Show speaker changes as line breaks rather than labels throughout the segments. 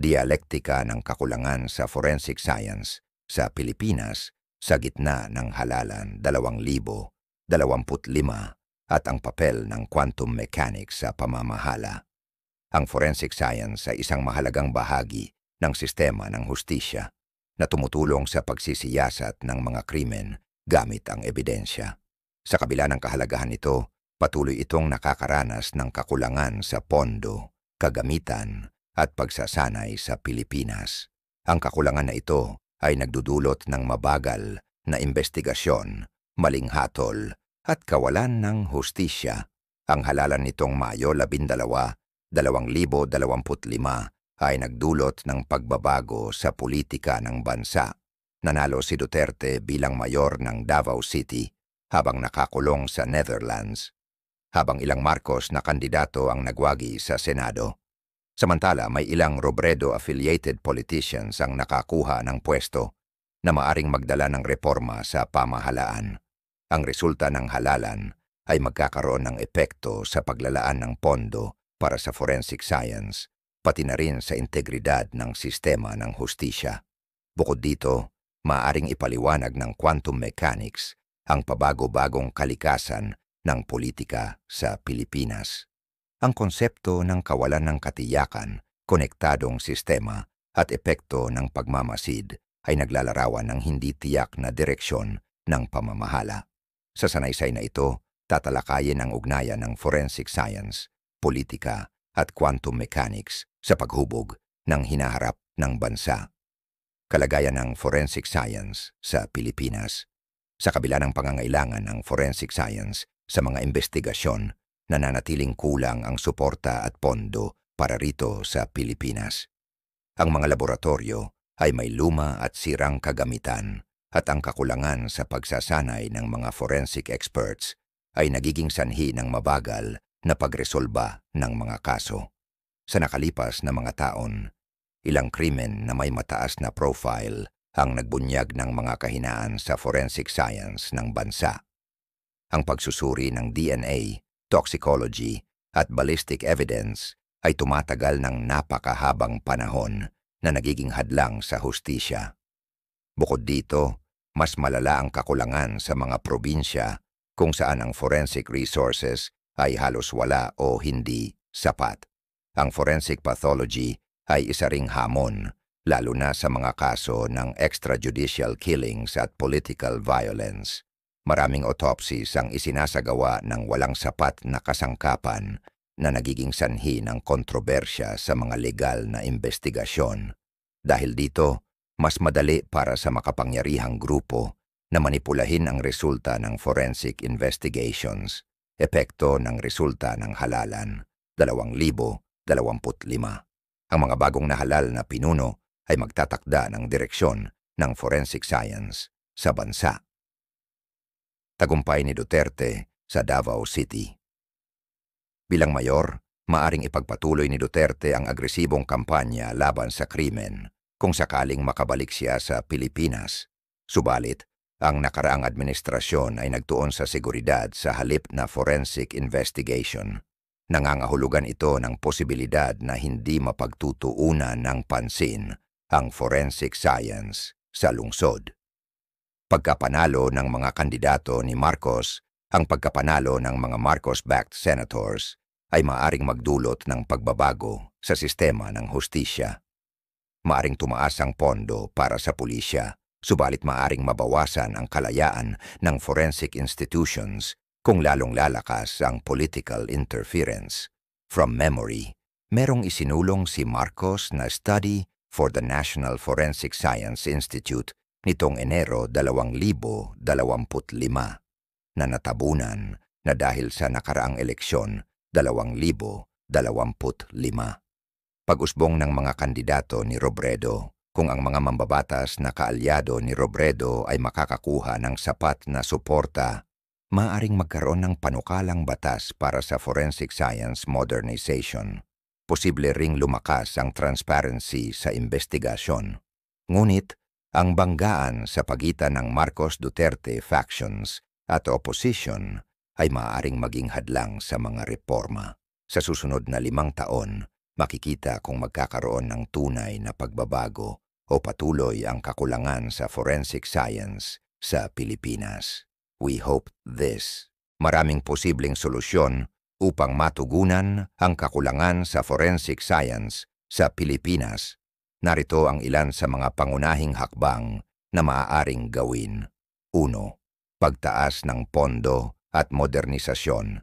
Dialektika ng kakulangan sa forensic science sa Pilipinas sa gitna ng halalan 2025 at ang papel ng quantum mechanics sa pamamahala. Ang forensic science ay isang mahalagang bahagi ng sistema ng hustisya na tumutulong sa pagsisiyasat ng mga krimen gamit ang ebidensya. Sa kabila ng kahalagahan nito, patuloy itong nakakaranas ng kakulangan sa pondo, kagamitan, at pagsasanay sa Pilipinas. Ang kakulangan na ito ay nagdudulot ng mabagal na investigasyon, maling hatol, at kawalan ng hustisya. Ang halalan nitong Mayo 12, 2025 ay nagdulot ng pagbabago sa politika ng bansa. Nanalo si Duterte bilang mayor ng Davao City habang nakakulong sa Netherlands, habang ilang Marcos na kandidato ang nagwagi sa Senado. Samantala, may ilang Robredo-affiliated politicians ang nakakuha ng pwesto na maaring magdala ng reforma sa pamahalaan. Ang resulta ng halalan ay magkakaroon ng epekto sa paglalaan ng pondo para sa forensic science, pati na rin sa integridad ng sistema ng hustisya. Bukod dito, maaring ipaliwanag ng quantum mechanics ang pabago-bagong kalikasan ng politika sa Pilipinas. Ang konsepto ng kawalan ng katiyakan, konektadong sistema at epekto ng pagmamasid ay naglalarawan ng hindi tiyak na direksyon ng pamamahala. Sa sanaysay na ito, tatalakayin ang ugnayan ng forensic science, politika at quantum mechanics sa paghubog ng hinaharap ng bansa. Kalagayan ng forensic science sa Pilipinas. Sa kabila ng pangangailangan ng forensic science sa mga investigasyon, nananatiling kulang ang suporta at pondo para rito sa Pilipinas. Ang mga laboratorio ay may luma at sirang kagamitan at ang kakulangan sa pagsasanay ng mga forensic experts ay nagiging sanhi ng mabagal na pagresolba ng mga kaso. Sa nakalipas na mga taon, ilang krimen na may mataas na profile ang nagbunyag ng mga kahinaan sa forensic science ng bansa. Ang pagsusuri ng DNA, toxicology at ballistic evidence ay tumatagal ng napakahabang panahon na nagiging hadlang sa hustisya. Bukod dito, mas malala ang kakulangan sa mga probinsya kung saan ang forensic resources ay halos wala o hindi sapat. Ang forensic pathology ay isa ring hamon, lalo na sa mga kaso ng extrajudicial killings at political violence. Maraming autopsies ang isinasagawa ng walang sapat na kasangkapan na nagiging sanhi ng kontrobersya sa mga legal na investigasyon. Dahil dito, mas madali para sa makapangyarihang grupo na manipulahin ang resulta ng forensic investigations, epekto ng resulta ng halalan 2025. Ang mga bagong nahalal na pinuno ay magtatakda ng direksyon ng forensic science sa bansa. Tagumpay ni Duterte sa Davao City. Bilang mayor, maaring ipagpatuloy ni Duterte ang agresibong kampanya laban sa krimen kung sakaling makabalik siya sa Pilipinas. Subalit, ang nakaraang administrasyon ay nagtuon sa seguridad sa halip na forensic investigation. Nangangahulugan ito ng posibilidad na hindi mapagtutuunan ng pansin ang forensic science sa lungsod. Pagkapanalo ng mga kandidato ni Marcos, ang pagkapanalo ng mga Marcos-backed senators ay maaring magdulot ng pagbabago sa sistema ng hustisya. Maaring tumaas ang pondo para sa pulisya, subalit maaring mabawasan ang kalayaan ng forensic institutions kung lalong lalakas ang political interference. From memory, merong isinulong si Marcos na study for the National Forensic Science Institute nitong Enero 2025 na natabunan na dahil sa nakaraang eleksyon 2025. Pag-usbong ng mga kandidato ni Robredo, kung ang mga mambabatas na kaalyado ni Robredo ay makakakuha ng sapat na suporta, maaaring magkaroon ng panukalang batas para sa forensic science modernization. Posible ring lumakas ang transparency sa investigasyon. Ngunit, ang banggaan sa pagitan ng Marcos Duterte factions at opposition ay maaaring maging hadlang sa mga reforma. Sa susunod na 5 taon, makikita kung magkakaroon ng tunay na pagbabago o patuloy ang kakulangan sa forensic science sa Pilipinas. We hope this. Maraming posibleng solusyon upang matugunan ang kakulangan sa forensic science sa Pilipinas. Narito ang ilan sa mga pangunahing hakbang na maaaring gawin. 1. Pagtaas ng pondo at modernisasyon.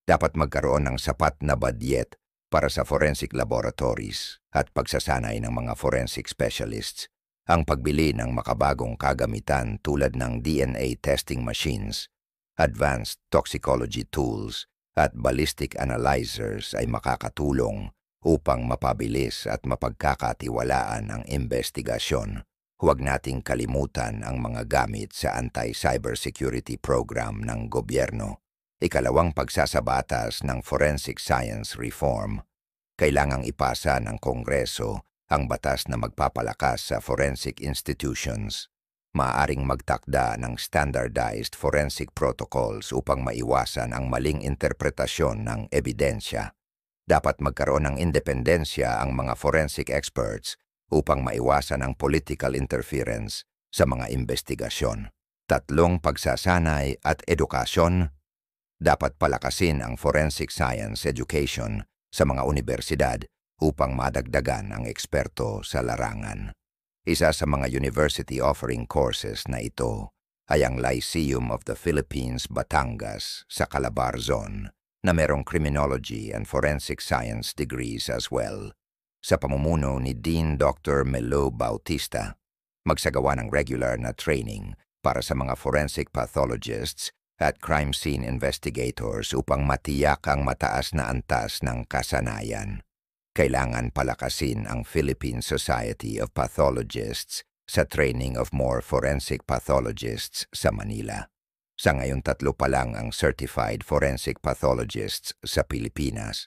Dapat magkaroon ng sapat na badyet para sa forensic laboratories at pagsasanay ng mga forensic specialists. Ang pagbili ng makabagong kagamitan tulad ng DNA testing machines, advanced toxicology tools, at ballistic analyzers ay makakatulong upang mapabilis at mapagkakatiwalaan ang investigasyon. Huwag nating kalimutan ang mga gamit sa anti-cybersecurity program ng gobyerno. 2. Pagsasabatas ng forensic science reform. Kailangang ipasa ng Kongreso ang batas na magpapalakas sa forensic institutions. Maaaring magtakda ng standardized forensic protocols upang maiwasan ang maling interpretasyon ng ebidensya. Dapat magkaroon ng independensya ang mga forensic experts upang maiwasan ang political interference sa mga investigasyon. 3. Pagsasanay at edukasyon. Dapat palakasin ang forensic science education sa mga universidad upang madagdagan ang eksperto sa larangan. Isa sa mga university offering courses na ito ay ang Lyceum of the Philippines, Batangas sa Calabarzon na merong criminology and forensic science degrees as well. Sa pamumuno ni Dean Dr. Melo Bautista, magsagawa ng regular na training para sa mga forensic pathologists at crime scene investigators upang matiyak ang mataas na antas ng kasanayan. Kailangan palakasin ang Philippine Society of Pathologists sa training of more forensic pathologists sa Manila. Sa ngayon 3 pa lang ang certified forensic pathologists sa Pilipinas,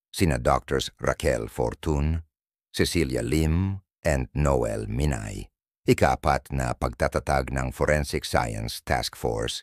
sina Drs. Raquel Fortun, Cecilia Lim, and Noel Minay. 4. Na pagtatatag ng Forensic Science Task Force.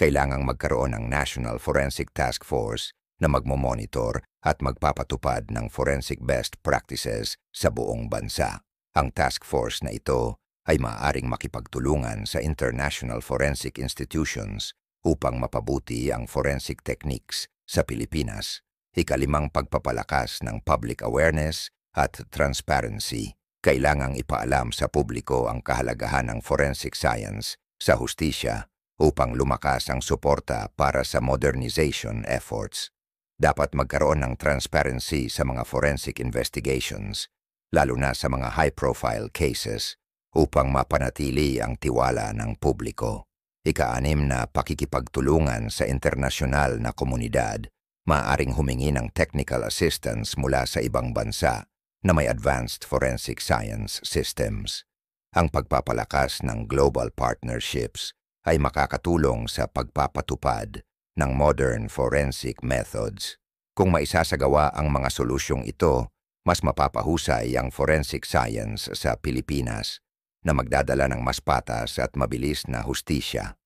Kailangang magkaroon ng National Forensic Task Force na magmomonitor at magpapatupad ng forensic best practices sa buong bansa. Ang task force na ito ay maaaring makipagtulungan sa international forensic institutions upang mapabuti ang forensic techniques sa Pilipinas. 5. Pagpapalakas ng public awareness at transparency. Kailangang ipaalam sa publiko ang kahalagahan ng forensic science sa hustisya upang lumakas ang suporta para sa modernization efforts. Dapat magkaroon ng transparency sa mga forensic investigations, lalo na sa mga high-profile cases, upang mapanatili ang tiwala ng publiko. 6. Na pakikipagtulungan sa internasyonal na komunidad. Maaaring humingi ng technical assistance mula sa ibang bansa na may advanced forensic science systems. Ang pagpapalakas ng global partnerships ay makakatulong sa pagpapatupad ng modern forensic methods. Kung maisasagawa ang mga solusyong ito, mas mapapahusay ang forensic science sa Pilipinas na magdadala ng mas patas at mabilis na hustisya.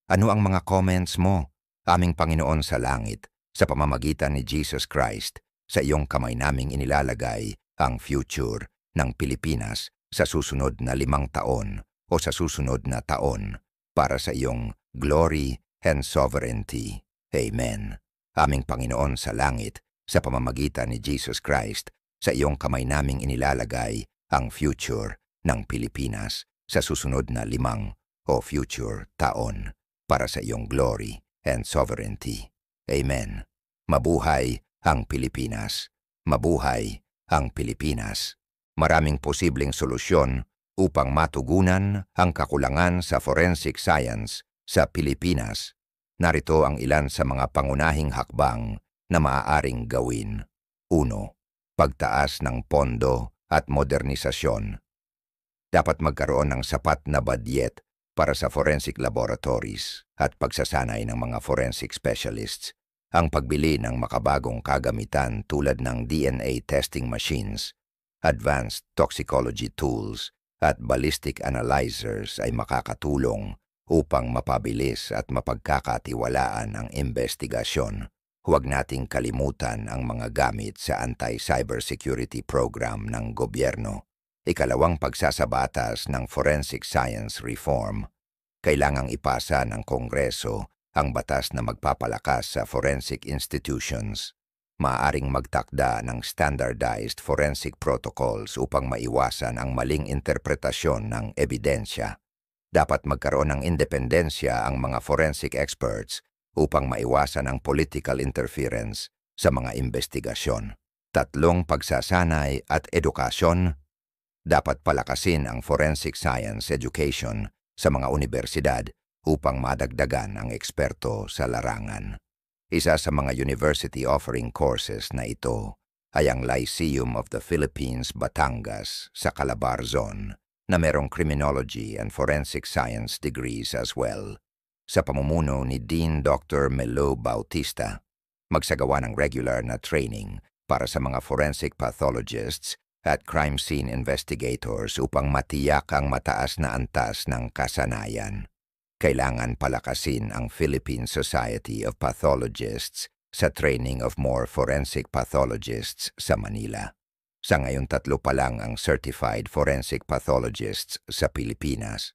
Ano ang mga comments mo, aming Panginoon sa langit, sa pamamagitan ni Jesus Christ? Sa iyong kamay naming inilalagay ang future ng Pilipinas sa susunod na 5 taon o sa susunod na taon para sa iyong glory and sovereignty. Amen. Aming Panginoon sa langit, sa pamamagitan ni Jesus Christ, sa iyong kamay naming inilalagay ang future ng Pilipinas sa susunod na 5 o future taon para sa iyong glory and sovereignty. Amen. Mabuhay ang Pilipinas. Mabuhay ang Pilipinas. Maraming posibleng solusyon upang matugunan ang kakulangan sa forensic science sa Pilipinas. Narito ang ilan sa mga pangunahing hakbang na maaaring gawin. 1. Pagtaas ng pondo at modernisasyon. Dapat magkaroon ng sapat na badyet para sa forensic laboratories at pagsasanay ng mga forensic specialists. Ang pagbili ng makabagong kagamitan tulad ng DNA testing machines, advanced toxicology tools, at ballistic analyzers ay makakatulong upang mapabilis at mapagkakatiwalaan ang investigasyon. Huwag nating kalimutan ang mga gamit sa anti-cybersecurity program ng gobyerno. Ikalawang pagsasabatas ng forensic science reform. Kailangang ipasa ng Kongreso ang batas na magpapalakas sa forensic institutions. Maaaring magtakda ng standardized forensic protocols upang maiwasan ang maling interpretasyon ng ebidensya. Dapat magkaroon ng independensya ang mga forensic experts upang maiwasan ang political interference sa mga investigasyon. Tatlong pagsasanay at edukasyon. Dapat palakasin ang forensic science education sa mga universidad upang madagdagan ang eksperto sa larangan. Isa sa mga university offering courses na ito ay ang Lyceum of the Philippines, Batangas sa Calabarzon na merong criminology and forensic science degrees as well. Sa pamumuno ni Dean Dr. Melo Bautista, magsagawa ng regular na training para sa mga forensic pathologists at crime scene investigators upang matiyak ang mataas na antas ng kasanayan. Kailangan palakasin ang Philippine Society of Pathologists sa training of more forensic pathologists sa Manila. Sa ngayon 3 pa lang ang certified forensic pathologists sa Pilipinas.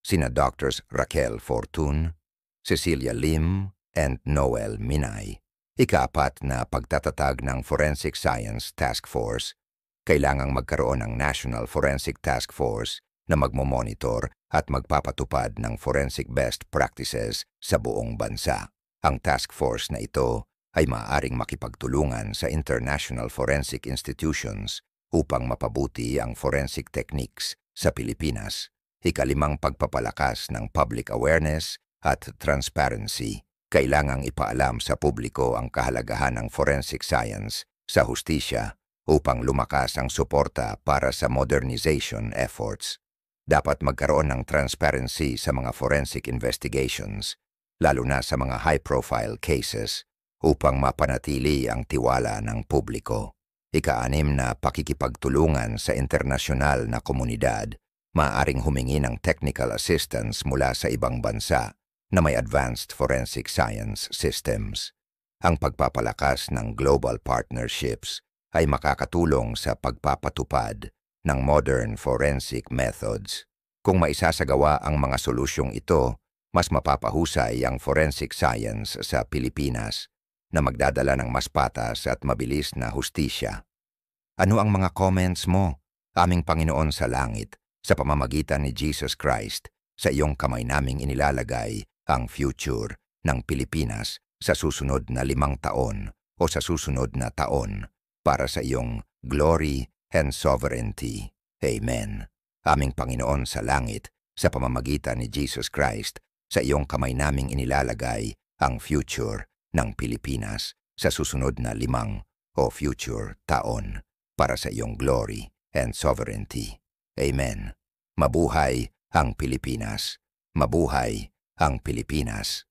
Sina Drs. Raquel Fortun, Cecilia Lim, and Noel Minay. Ika-4 na pagtatatag ng Forensic Science Task Force. Kailangang magkaroon ng National Forensic Task Force na magmomonitor at magpapatupad ng forensic best practices sa buong bansa. Ang task force na ito ay maaaring makipagtulungan sa international forensic institutions upang mapabuti ang forensic techniques sa Pilipinas. Ika-5 pagpapalakas ng public awareness at transparency. Kailangang ipaalam sa publiko ang kahalagahan ng forensic science sa hustisya upang lumakas ang suporta para sa modernization efforts. Dapat magkaroon ng transparency sa mga forensic investigations, lalo na sa mga high-profile cases, upang mapanatili ang tiwala ng publiko. Ika-6 na pakikipagtulungan sa internasyonal na komunidad. Maaaring humingi ng technical assistance mula sa ibang bansa na may advanced forensic science systems. Ang pagpapalakas ng global partnerships ay makakatulong sa pagpapatupad ng modern forensic methods. Kung maisasagawa ang mga solusyong ito, mas mapapahusay ang forensic science sa Pilipinas na magdadala ng mas patas at mabilis na hustisya. Ano ang mga comments mo, aming Panginoon sa langit? Sa pamamagitan ni Jesus Christ, sa iyong kamay naming inilalagay ang future ng Pilipinas sa susunod na 5 taon o sa susunod na taon para sa iyong glory and sovereignty. Amen. Aming Panginoon sa langit, sa pamamagitan ni Jesus Christ, sa iyong kamay naming inilalagay ang future ng Pilipinas sa susunod na 5 o future taon para sa iyong glory and sovereignty. Amen. Mabuhay ang Pilipinas. Mabuhay ang Pilipinas.